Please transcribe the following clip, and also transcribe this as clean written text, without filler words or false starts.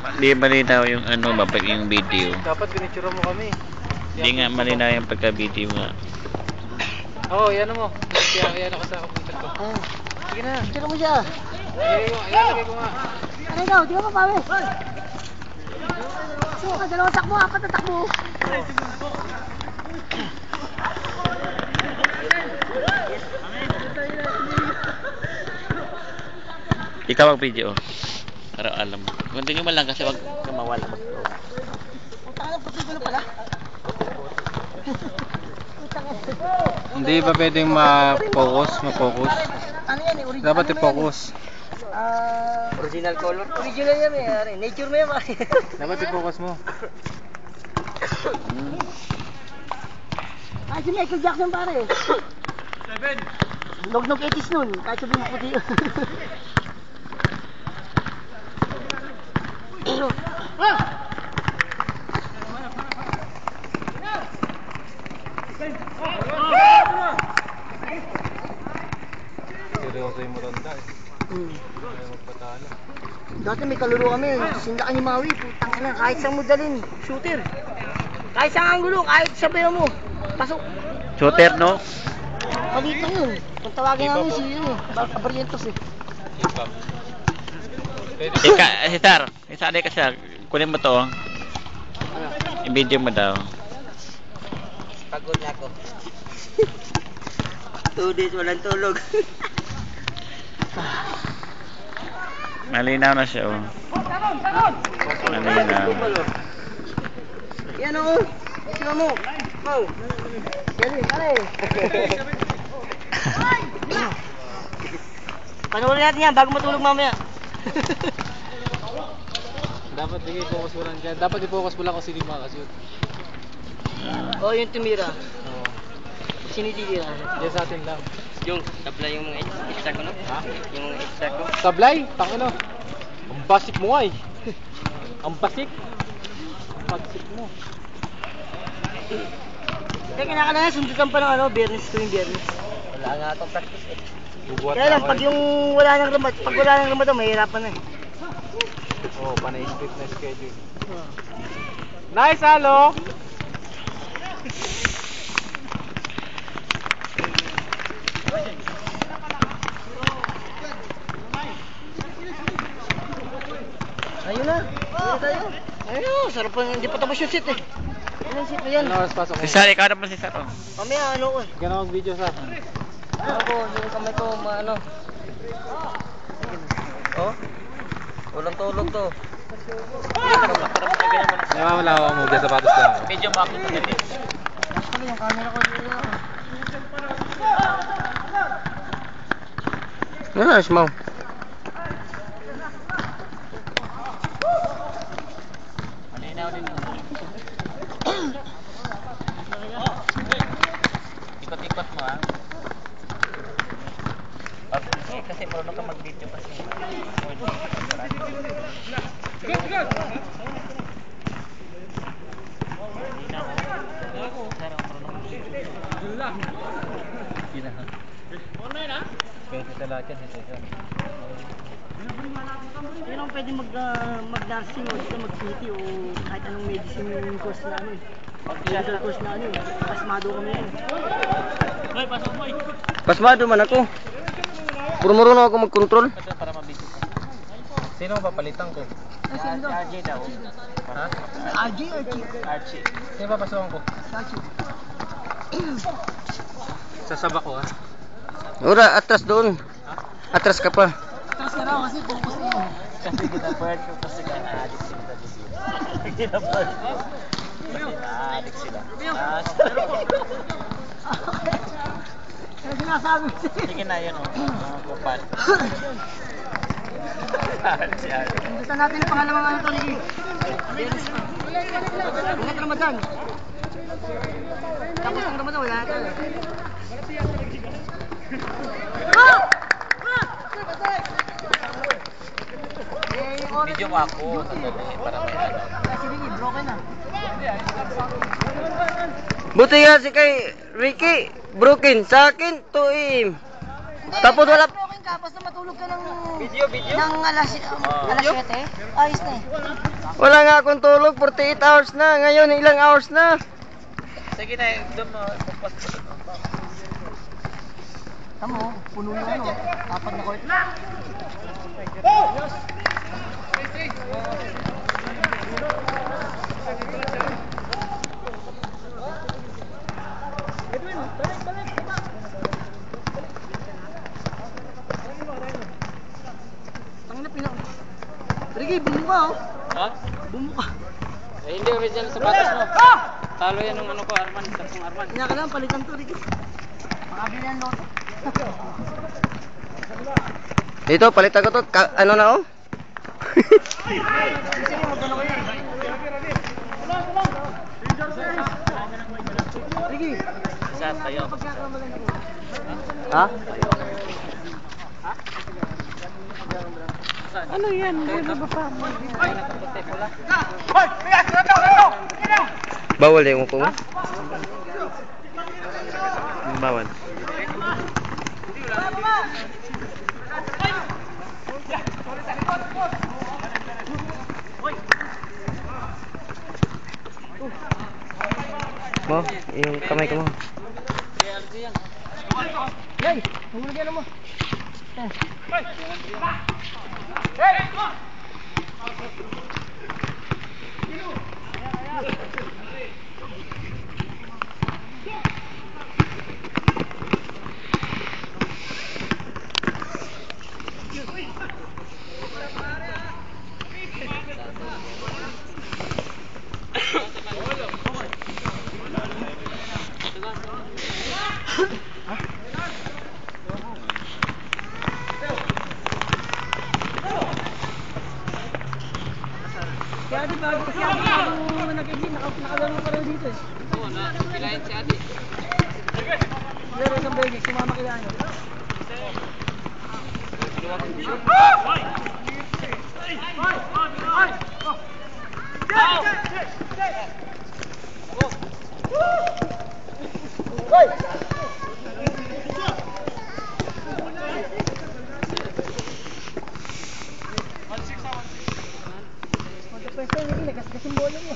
Hindi malinaw yung ano ba pag yung video. Dapat binitsura mo kami. Hindi nga malinaw yung pagka-video nga. Oo, yan mo. Yan ako sa computer ko. Sige na. Tira mo siya. Ilalagay ko nga. Ano daw? Di ka pa pawe. Suka, dalawang takbo, apat na takbo. Ikaw mag-video. Para alam mo. Continue mo lang kasi wag ka mawala mag-flow. Ang tangan, pagkigulo pala. Hindi ba pwedeng ma-focus? Ano yan eh? Original Dapat ano i-focus. Original color. Original yan eh. Nature mo yan. Dapat i-focus mo. Kahit si Michael Jackson pare. 7. Nog 80s nun. Kahit sabihin mo puti. Seryoso yung Moranda eh. Ayaw magpatalo. Dati may kaluro kami. Sindakan ni Maui. Putang ina. Kahit saan mo dalhin. Shooter. Kahit saan ang gulo. Kahit sabihin mo. Pasok. Shooter, no? Maliit lang yun. Kung tawagin namin si Barrientos eh. Hip-hop. Sitar, isali ka siya. Kunin mo to. I-video mo daw. Pagod na ako. 2 days walang tulog. Malinaw na siya, oh. Malinaw. Yan o. Sino mo? Mau. Yan eh, pare. Panoorin natin yan bago matulog mamaya. Dapat sige i-focus mo lang dyan. Dapat i-focus mo lang kung sino yung makakashoot. Oh, yung tumira. Oo. Sinititira. Diyan sa atin lang. Yung tabla yung mga extra ko no? Ha? Yung mga extra ko. Tablay? Tangino. Ang basik mo ay. Ang basik. Ang basik mo. Kaya kinakala na sundutan pa ng ano, biyernes tuwing biyernes. Wala nga itong practice eh. Bubuhat Kaya lang, ako pag eh. yung wala nang ramat, pag wala nang ramat, mahirapan na eh. Oo, panay strict na schedule. Nice, halo! Ayun na, ayun tayo. Ayun na, sarap pa, hindi pa tapos yung sit eh. Ano yung sit mo yan? Ano oras pasok mo? Sitar, ikaw naman si Saro. Mamaya ano ko eh. Gano'n mag-video sa akin. Ano ko, yung kamay ko, ano. Oh? Walang tulog to. Namamalawa mo, dyan sapatos lang ako. Video mo ako sa galit. Ano yung camera ko dito? Nice, Mau. Malinaw din mo. Ikot-ikot mo, ha? Kasi marunong ka mag-video kasi. Pwede lahat yan, Yun ang pwede mag-nursing o sila mag-city o kahit anong medicine course na ano eh. Medical course na ano eh. Pasmado kami yan. Hoy, pasok mo eh. Pasmado man ako. Puro marunong ako mag-control. Para mabidyo ka. Sino ang papalitan ko? Sino daw? RJ daw. Ha? RJ or Chief? Archie. Sino papasukan ko? Sachi. Sasaba ko, ha? Ura, atras doon. Atras ka pa. Atras ka raw kasi focus na yun. Kasi ginabird ko kasi ka na-addict sila sa disease. Ginabird ko. Kasi na-addict sila. Kaya sinasabi ko sa'yo. Sige na yun, oh. Mga kupal. Si Archie. Gusto natin ang pangalawang ano to ni Dennis pa. Ingat Ramadan. Tapos ng Ramadan, wala na tayo. Video mo ako. Sandali. Para may ano. Kasi Ricky, broken na. Buti nga si kay Ricky, broken. Sa akin, 2 Tapos wala, ka, basta matulog ka ng... Video. Ng alas 7. Ayos na eh. Wala nga akong tulog, 48 hours na. Ngayon, ilang hours na. Sige na, doon mo. Tama mo, puno yung ano. Apat na court. Ricky, bumuka oh. Ha? Bumuka. Eh, hindi original sapatos mo. Talo yan ng ano ko, Arman. Tapong Arman. Kanya ka lang, palitan to, Ricky. Makabili ng loto. Dito, palitan ko to. Ano na oh? Sige, magkano kayo. Ricky, Isa, tayo. pagkakamalan ako. Ha? Ano yan? Ano ba pa mo? Bawal yung upo mo? Bawal. Mo, yung kamay ko mo. Yay! Humulog yan mo. Kaya di bago kasi ako nakalaro pa rin dito eh. Oo, kilahin si ate. Laro isang beses, sumama kila ano. Magkapwesta yung nagasgasin bola mo.